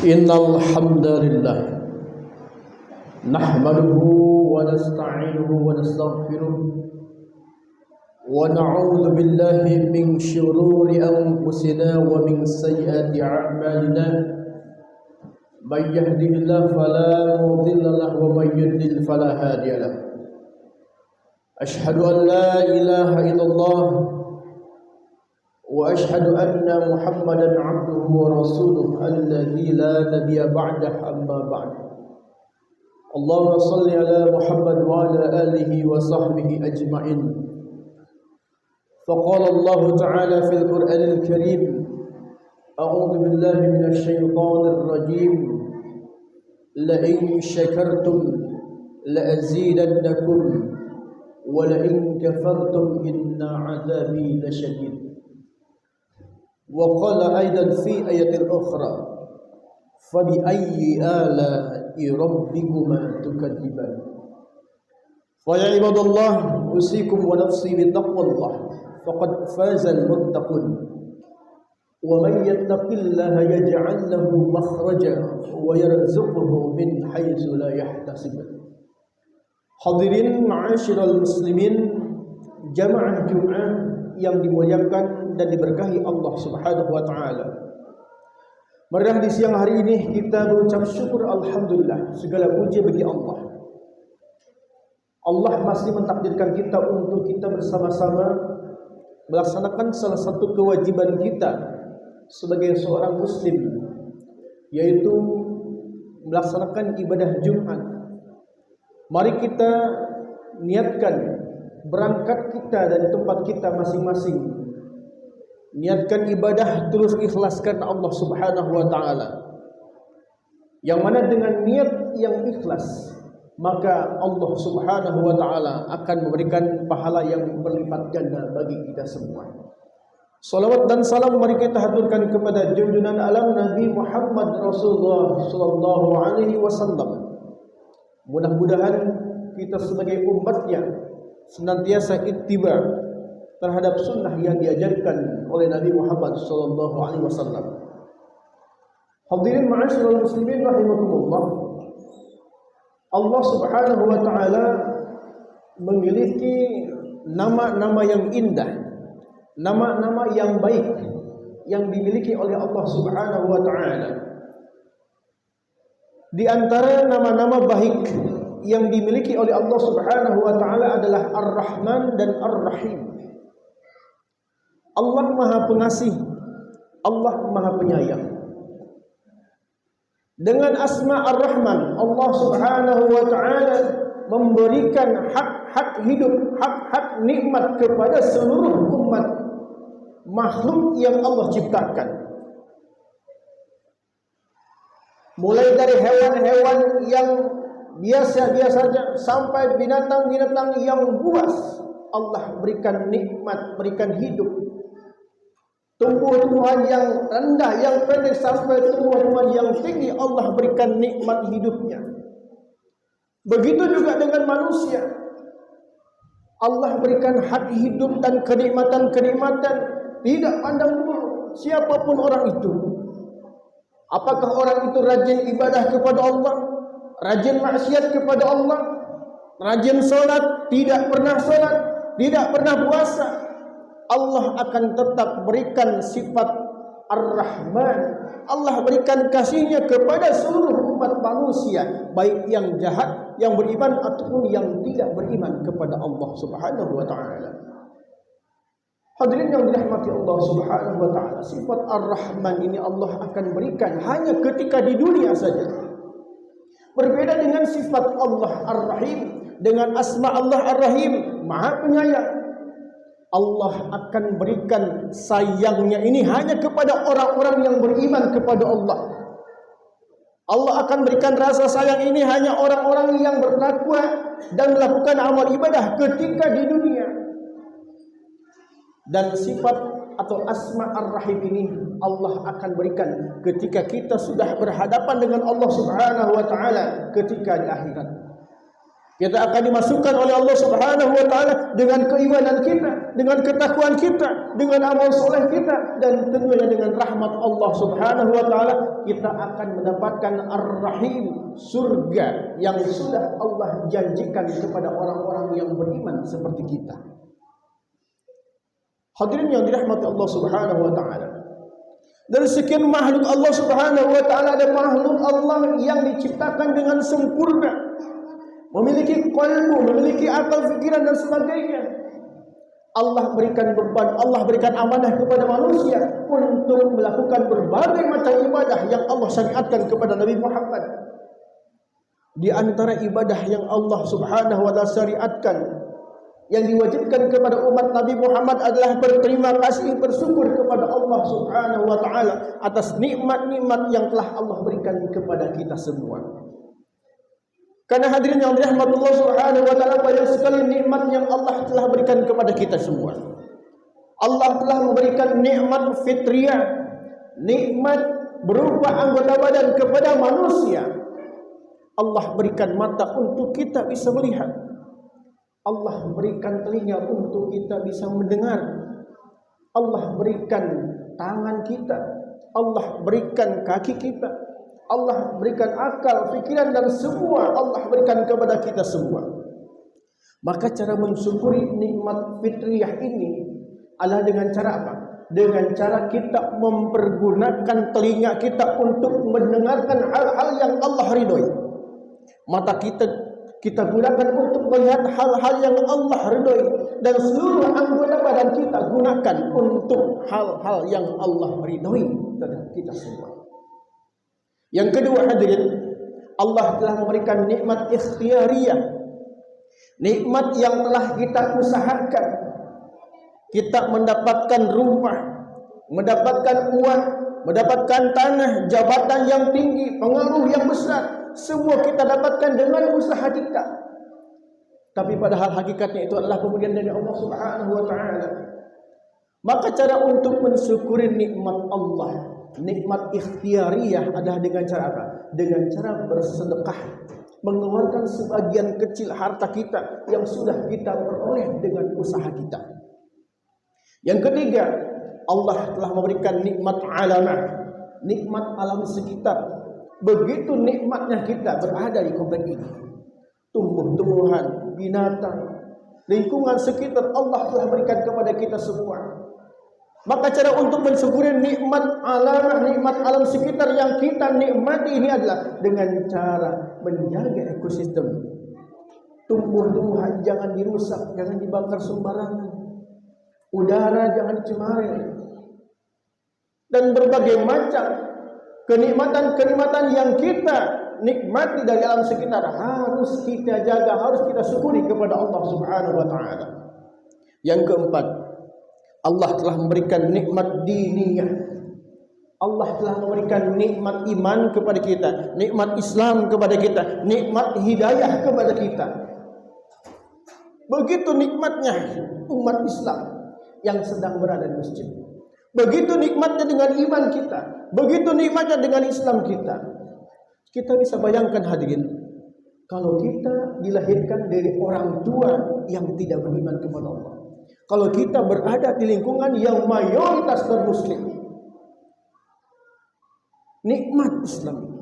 Innal hamdalillah nahmaduhu wa nasta'inuhu wa nastaghfiruh wa na'udzu billahi min shururi anfusina wa min sayyiati a'malina may yahdihillahu fala mudilla lahu wa may yudlil fala hadiya lahu. Ashhadu an la ilaha illallah wa ashhadu anna Muhammadan 'abduhu wa rasuluhu alladzi la nabiyya ba'dahu amma ba'd. Allahumma shalli ala Muhammad wa ala alihi wa sahbihi ajma'in. Faqala Allah ta'ala fil Qur'anil Karim, a'udzu billahi minasy syaithanir rajim. La in syakartum la azidannakum wa la in kafartum inna 'adzabi lasyadid. وقال أيضا في آية أخرى فبأي آلاء ربكما تكذبان. فيا عباد الله أوصيكم ونفسي بتقوى الله فقد فاز المتقون. ومن يتق الله يجعل له مخرجا ويرزقه من حيث لا يحتسب. Hadirin ma'asyiral muslimin, jamaah Jumat yang dimuliakan dan diberkahi Allah Subhanahu wa taala. Marilah di siang hari ini kita berucap syukur alhamdulillah, segala puji bagi Allah. Allah masih mentakdirkan kita untuk kita bersama-sama melaksanakan salah satu kewajiban kita sebagai seorang muslim, yaitu melaksanakan ibadah Jumat. Mari kita niatkan berangkat kita dari tempat kita masing-masing, niatkan ibadah terus ikhlaskan Allah Subhanahu wa taala. Yang mana dengan niat yang ikhlas, maka Allah Subhanahu wa taala akan memberikan pahala yang berlipat ganda bagi kita semua. Salawat dan salam mari kita haturkan kepada junjungan alam Nabi Muhammad Rasulullah sallallahu alaihi wasallam. Mudah-mudahan kita sebagai umatnya senantiasa ittiba terhadap sunnah yang diajarkan oleh Nabi Muhammad sallallahu alaihi wasallam. Hadirin ma'asyiral muslimin rahimakumullah. Allah Subhanahu wa taala memiliki nama-nama yang indah, nama-nama yang baik yang dimiliki oleh Allah Subhanahu wa taala. Di antara nama-nama baik yang dimiliki oleh Allah Subhanahu wa taala adalah Ar-Rahman dan Ar-Rahim. Allah Maha Pengasih, Allah Maha Penyayang. Dengan asma Ar-Rahman, Allah Subhanahu wa taala memberikan hak-hak hidup, hak-hak nikmat kepada seluruh umat makhluk yang Allah ciptakan. Mulai dari hewan-hewan yang biasa-biasa saja sampai binatang-binatang yang buas, Allah berikan nikmat, berikan hidup. Tumbuh-tumbuhan yang rendah, yang pendek sampai tumbuh-tumbuhan yang tinggi, Allah berikan nikmat hidupnya. Begitu juga dengan manusia. Allah berikan hak hidup dan kenikmatan-kenikmatan, tidak pandang bulu siapapun orang itu. Apakah orang itu rajin ibadah kepada Allah, rajin maksiat kepada Allah, rajin sholat, tidak pernah sholat, tidak pernah puasa, Allah akan tetap berikan sifat Ar-Rahman. Allah berikan kasihnya kepada seluruh umat manusia, baik yang jahat, yang beriman ataupun yang tidak beriman kepada Allah Subhanahu wa taala. Hadirin yang dirahmati Allah Subhanahu wa taala, sifat Ar-Rahman ini Allah akan berikan hanya ketika di dunia saja. Berbeda dengan sifat Allah Ar-Rahim, dengan asma Allah Ar-Rahim, Maha Penyayang. Allah akan berikan sayangnya ini hanya kepada orang-orang yang beriman kepada Allah. Allah akan berikan rasa sayang ini hanya orang-orang yang bertakwa dan melakukan amal ibadah ketika di dunia. Dan sifat atau asma Ar-Rahim ini Allah akan berikan ketika kita sudah berhadapan dengan Allah Subhanahu wa taala ketika di akhirat. Kita akan dimasukkan oleh Allah Subhanahu wa taala dengan keimanan kita, dengan ketakwaan kita, dengan amal soleh kita, dan tentunya dengan rahmat Allah Subhanahu wa taala kita akan mendapatkan Ar-Rahim, surga yang sudah Allah janjikan kepada orang-orang yang beriman seperti kita. Hadirin yang dirahmati Allah Subhanahu wa taala. Dari sekian makhluk Allah Subhanahu wa taala, ada makhluk Allah yang diciptakan dengan sempurna, memiliki qalbu, memiliki akal, fikiran dan sebagainya. Allah berikan beban, Allah berikan amanah kepada manusia untuk melakukan berbagai macam ibadah yang Allah syariatkan kepada Nabi Muhammad. Di antara ibadah yang Allah Subhanahu wa taala syariatkan, yang diwajibkan kepada umat Nabi Muhammad adalah berterima kasih, bersyukur kepada Allah Subhanahu wa taala atas nikmat-nikmat yang telah Allah berikan kepada kita semua. Karena hadirin yang dirahmati Allah Subhanahu wa taala, banyak sekali nikmat yang Allah telah berikan kepada kita semua. Allah telah memberikan nikmat fitriyah, nikmat berupa anggota badan kepada manusia. Allah berikan mata untuk kita bisa melihat. Allah berikan telinga untuk kita bisa mendengar. Allah berikan tangan kita. Allah berikan kaki kita. Allah berikan akal, fikiran dan semua Allah berikan kepada kita semua. Maka cara mensyukuri nikmat fitriyah ini adalah dengan cara apa? Dengan cara kita mempergunakan telinga kita untuk mendengarkan hal-hal yang Allah ridhoi. Mata kita gunakan untuk melihat hal-hal yang Allah ridhoi, dan seluruh anggota badan kita gunakan untuk hal-hal yang Allah ridhoi terhadap kita semua. Yang kedua hadirin, Allah telah memberikan nikmat ikhtiyariyah, nikmat yang telah kita usahakan. Kita mendapatkan rumah, mendapatkan uang, mendapatkan tanah, jabatan yang tinggi, pengaruh yang besar, semua kita dapatkan dengan usaha kita. Tapi padahal hakikatnya itu adalah pemberian dari Allah Subhanahu wa taala. Maka cara untuk mensyukuri nikmat Allah, nikmat ikhtiyariyah adalah dengan cara apa? Dengan cara bersedekah, mengeluarkan sebagian kecil harta kita yang sudah kita peroleh dengan usaha kita. Yang ketiga, Allah telah memberikan nikmat alamah, nikmat alam sekitar. Begitu nikmatnya kita berada di komplek ini, tumbuh-tumbuhan, binatang, lingkungan sekitar Allah telah berikan kepada kita semua. Maka cara untuk mensyukuri nikmat alamah, nikmat alam sekitar yang kita nikmati ini adalah dengan cara menjaga ekosistem. Tumbuh-tumbuhan jangan dirusak, jangan dibakar sembarangan. Udara jangan dicemari. Dan berbagai macam kenikmatan-kenikmatan yang kita nikmati dari alam sekitar harus kita jaga, harus kita syukuri kepada Allah Subhanahu wa taala. Yang keempat, Allah telah memberikan nikmat diniyah. Allah telah memberikan nikmat iman kepada kita, nikmat Islam kepada kita, nikmat hidayah kepada kita. Begitu nikmatnya umat Islam yang sedang berada di masjid. Begitu nikmatnya dengan iman kita, begitu nikmatnya dengan Islam kita. Kita bisa bayangkan hadirin, kalau kita dilahirkan dari orang tua yang tidak beriman kepada Allah, kalau kita berada di lingkungan yang mayoritas non-muslim, nikmat Islam ini.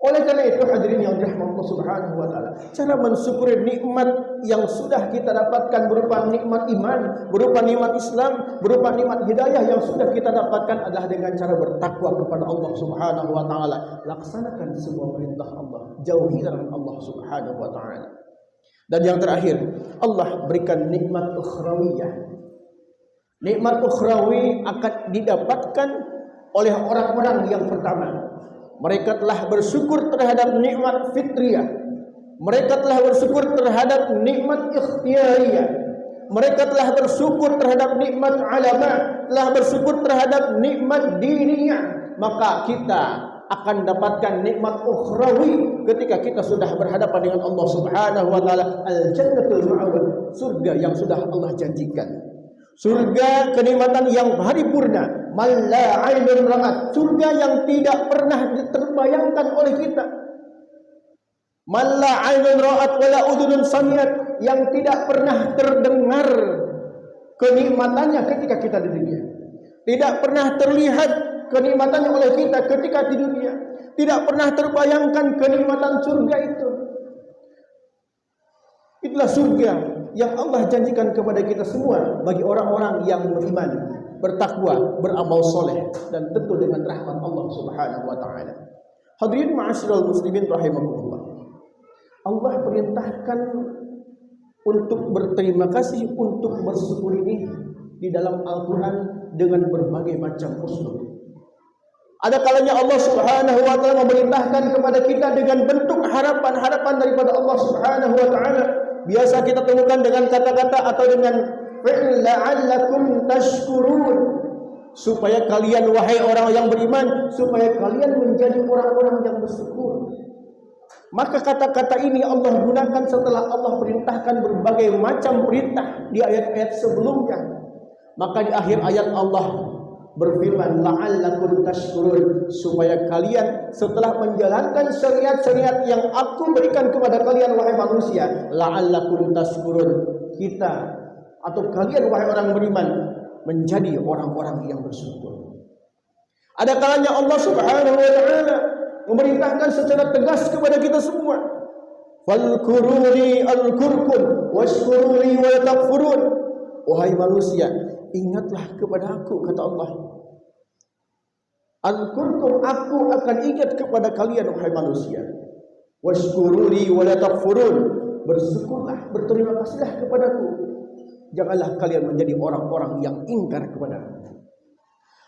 Oleh karena itu hadirin yang dirahmati Allah Subhanahu wa taala, cara mensyukuri nikmat yang sudah kita dapatkan berupa nikmat iman, berupa nikmat Islam, berupa nikmat hidayah yang sudah kita dapatkan adalah dengan cara bertakwa kepada Allah Subhanahu wa taala. Laksanakan semua perintah Allah, jauhi larangan Allah Subhanahu wa taala. Dan yang terakhir, Allah berikan nikmat ukhrawiyah. Nikmat ukhrawi akan didapatkan oleh orang-orang yang pertama. Mereka telah bersyukur terhadap nikmat fitriyah. Mereka telah bersyukur terhadap nikmat ikhtiyariyah. Mereka telah bersyukur terhadap nikmat alamah, telah bersyukur terhadap nikmat diniyah. Maka kita akan dapatkan nikmat ukhrawi ketika kita sudah berhadapan dengan Allah Subhanahu wa taala. Al-jannatul ma'wa, surga yang sudah Allah janjikan. Surga kenikmatan yang paripurna, malla ainun ra'at, surga yang tidak pernah terbayangkan oleh kita. Man la 'ainun ra'at wa la udhunun sami'at, yang tidak pernah terdengar kenikmatannya ketika kita di dunia. Tidak pernah terlihat kenikmatannya oleh kita ketika di dunia. Tidak pernah terbayangkan kenikmatan surga itu. Itulah surga yang Allah janjikan kepada kita semua bagi orang-orang yang beriman, bertakwa, beramal soleh, dan tentu dengan rahmat Allah Subhanahu wa taala. Hadirin ma'asyiral muslimin rahimakumullah. Allah perintahkan untuk berterima kasih, untuk bersyukur ini di dalam Al-Quran dengan berbagai macam uslub. Ada kalanya Allah Subhanahu wa taala memerintahkan kepada kita dengan bentuk harapan-harapan daripada Allah Subhanahu wa taala. Biasa kita temukan dengan kata-kata atau dengan fi'l la'allakum tashkurun, supaya kalian wahai orang yang beriman, supaya kalian menjadi orang-orang yang bersyukur. Maka kata-kata ini Allah gunakan setelah Allah perintahkan berbagai macam perintah di ayat-ayat sebelumnya. Maka di akhir ayat Allah berfirman la'allakum tashkurun, supaya kalian setelah menjalankan syariat-syariat yang aku berikan kepada kalian wahai manusia, la'allakum tashkurun, kita atau kalian wahai orang beriman menjadi orang-orang yang bersyukur. Ada kalanya Allah Subhanahu wa taala memerintahkan secara tegas kepada kita semua, falkuruni alkurkum washkuruni wa takfurun, wahai manusia, ingatlah kepada aku, kata Allah. Alkurkum, aku akan ingat kepada kalian wahai manusia. Washkuruni wa takfurun, bersyukurlah, berterima kasihlah kepadaku. Janganlah kalian menjadi orang-orang yang ingkar kepadaku.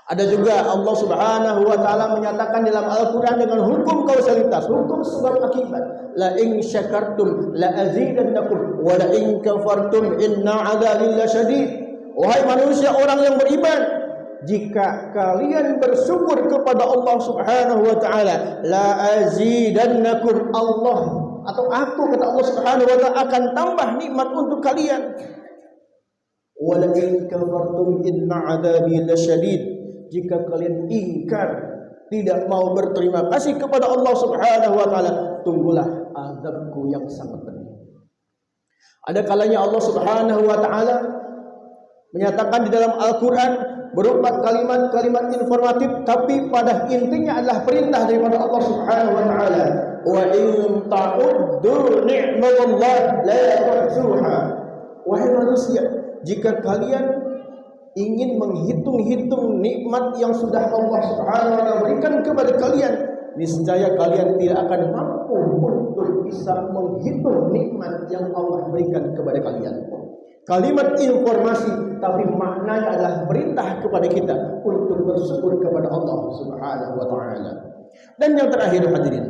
Ada juga Allah Subhanahu wa taala menyatakan dalam Al-Qur'an dengan hukum kausalitas, hukum sebab akibat. La in syakartum la azidannakum wa la in kafartum inna 'adzabi lasyadid. Wahai manusia orang yang beriman, jika kalian bersyukur kepada Allah Subhanahu wa taala, la azidannakum, Allah atau aku, kata Allah Subhanahu wa taala, akan tambah nikmat untuk kalian. Wa la in kafartum inna 'adzabi lasyadid. Jika kalian ingkar, tidak mau berterima kasih kepada Allah Subhanahu wa taala, tunggulah azabku yang sangat pedih. Ada kalanya Allah Subhanahu wa taala menyatakan di dalam Al-Qur'an berupa kalimat-kalimat informatif, tapi pada intinya adalah perintah daripada Allah Subhanahu wa taala. Wa in ta'uddu ni'matallahi la tuhsuha. Wahai manusia, jika kalian ingin menghitung-hitung nikmat yang sudah Allah Subhanahu wa taala berikan kepada kalian, niscaya kalian tidak akan mampu untuk bisa menghitung nikmat yang Allah berikan kepada kalian. Kalimat informasi, tapi maknanya adalah perintah kepada kita untuk bersyukur kepada Allah Subhanahu wa taala. Dan yang terakhir hadirin,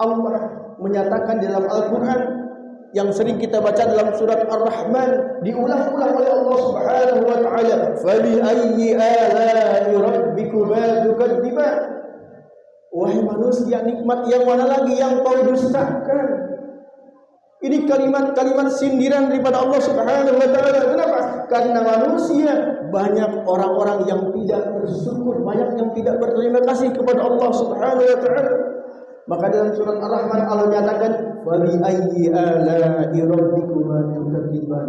Allah menyatakan dalam Al-Qur'an yang sering kita baca dalam surat Ar-Rahman, diulang-ulang oleh Allah Subhanahu wa taala, "Fabi ayyi ala'i rabbikuma tukadziban." Wahai manusia, nikmat yang mana lagi yang kau dustakan? Ini kalimat-kalimat sindiran daripada Allah Subhanahu wa taala. Kenapa? Karena manusia banyak orang-orang yang tidak bersyukur, banyak yang tidak berterima kasih kepada Allah Subhanahu wa taala. Maka dalam surat Ar-Rahman Allah nyatakan, "Wa bi ayyi ala'i rabbikuma tukadziban."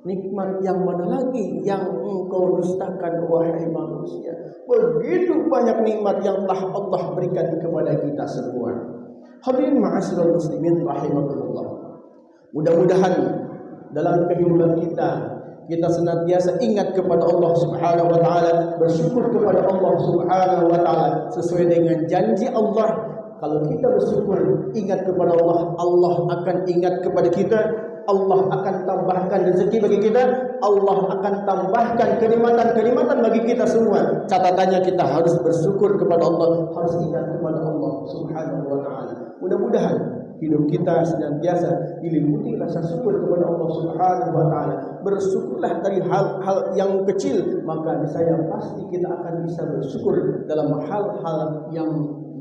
Nikmat yang mana lagi yang engkau dustakan wahai manusia? Begitu banyak nikmat yang telah Allah berikan kepada kita semua. Hadirin ma'asyiral muslimin rahimakumullah. Mudah-mudahan dalam kehidupan kita senantiasa ingat kepada Allah Subhanahu wa taala, bersyukur kepada Allah Subhanahu wa taala sesuai dengan janji Allah. Kalau kita bersyukur, ingat kepada Allah, Allah akan ingat kepada kita. Allah akan tambahkan rezeki bagi kita. Allah akan tambahkan kenikmatan-kenikmatan bagi kita semua. Catatannya kita harus bersyukur kepada Allah, harus ingat kepada Allah Subhanahu wa taala. Mudah-mudahan hidup kita senantiasa diliputi rasa syukur kepada Allah Subhanahu wa taala. Bersyukurlah dari hal-hal yang kecil, maka saya pasti kita akan bisa bersyukur dalam hal-hal yang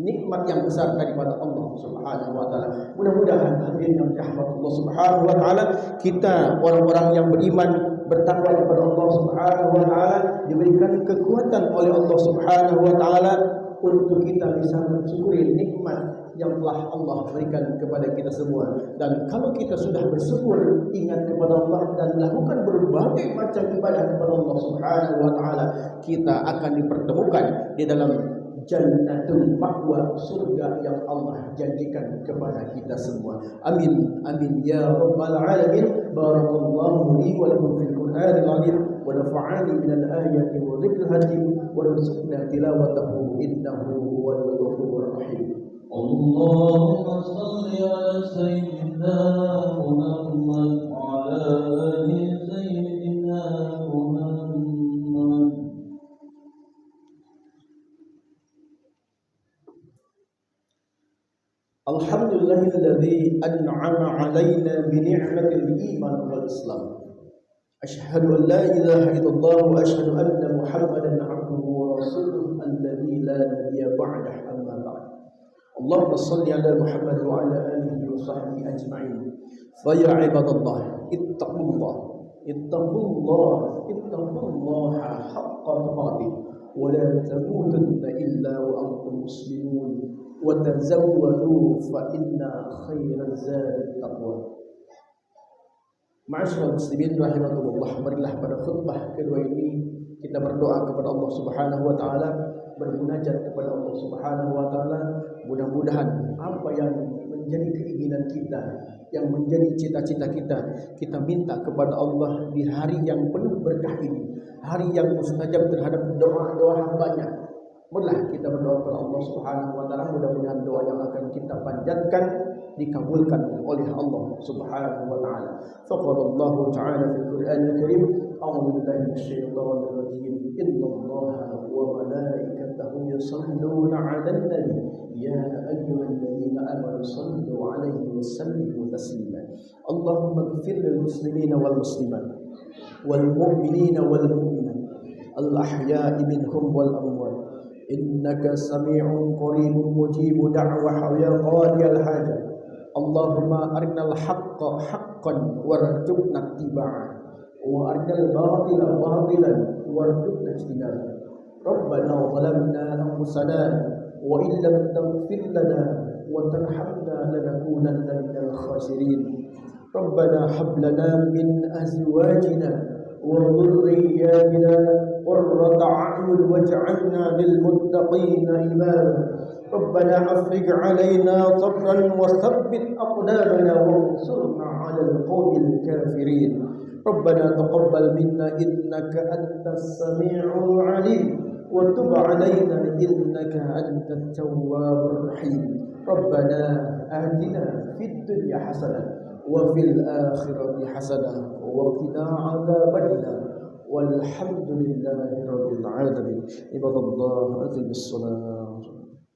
nikmat yang besar daripada Allah Subhanahu wa taala. Mudah-mudahan hadirin yang dirahmati Allah Subhanahu wa taala, kita orang-orang yang beriman, bertakwa kepada Allah Subhanahu wa taala, diberikan kekuatan oleh Allah Subhanahu wa taala untuk kita bisa mensyukuri nikmat yang telah Allah berikan kepada kita semua. Dan kalau kita sudah bersyukur, ingat kepada Allah dan lakukan berbagai macam ibadah kepada Allah Subhanahu wa taala, kita akan dipertemukan di dalam Jannatul Ma'wa, surga yang Allah janjikan kepada kita semua. Amin amin ya rabbal alamin. Barakallahu li wa lakum fil Qur'anil azim wa nafa'ani minal ayati wa dzikril hakim wa rizqna tilawatahu innahu huwal ghafurur rahim. Allahumma shalli ala sayyidina Muhammad wa ala ali sayyidina Muhammad. Alhamdulillahilladzi an'ama 'alaina bi ni'matil iman wal islam. Asyhadu an la ilaha illallah wa asyhadu anna Muhammadan 'abduhu wa rasuluhu alladzi la nabiyya ba'dahu, amma ba'd. Allahumma shalli 'ala Muhammad wa 'ala alihi wa sahbihi ajma'in. Fa ya ibadallah, ittaqullaha haqqa tuqatih wa la tamutunna illa wa antum muslimun. Wa tazawwadu fa inna khairaz zadi taqwa. Ma'asyiral muslimin rahimakumullah, marilah pada khutbah kedua ini kita berdoa kepada Allah Subhanahu wa taala, bermunajat kepada Allah Subhanahu wa taala. Mudah-mudahan apa yang menjadi keinginan kita, yang menjadi cita-cita kita minta kepada Allah di hari yang penuh berkah ini, hari yang mustajab terhadap doa-doa hambanya. Marilah kita berdoa kepada Allah Subhanahu wa taala, mudah-mudahan doa yang akan kita panjatkan dikabulkan oleh Allah Subhanahu wa taala. Faqalallahu ta'ala fil Qur'anil Karim, a'udzu billahi minasyaitonir rajim. Innallaha wa malaikatahu yusholluna 'alan nabi ya ayyuhalladzina amanu shallu 'alaihi wa sallimu taslima. Allahumma ighfir lil muslimina wal muslimat wal mu'minina wal mu'minat al ahya'i minhum wal amwat. Innaka sami'un qaribun mujibud da'wah ya qadiyal hajat. Allahumma arinal haqqa haqqan warzuqna ittiba'ah wa arinal batila batilan warzuqna ijtinabah. Rabbana zalamna anfusana wa in lam taghfir lana wa tarhamna lanakunanna minal khasirin. Rabbana hab lana min azwajina wa dhurriyyatina qurrata a'yun waj'alna lil muttaqina imama. ربنا أفرج علينا صبرا وثبت أقدامنا وانصرنا على القوم الكافرين. ربنا تقبل منا إنك أنت السميع العليم وتب علينا إنك أنت التواب الرحيم. ربنا آتنا في الدنيا حسنة وفي الآخرة حسنة وقنا عذاب النار والحمد لله رب العالمين. عباد الله أقيموا الصلاة.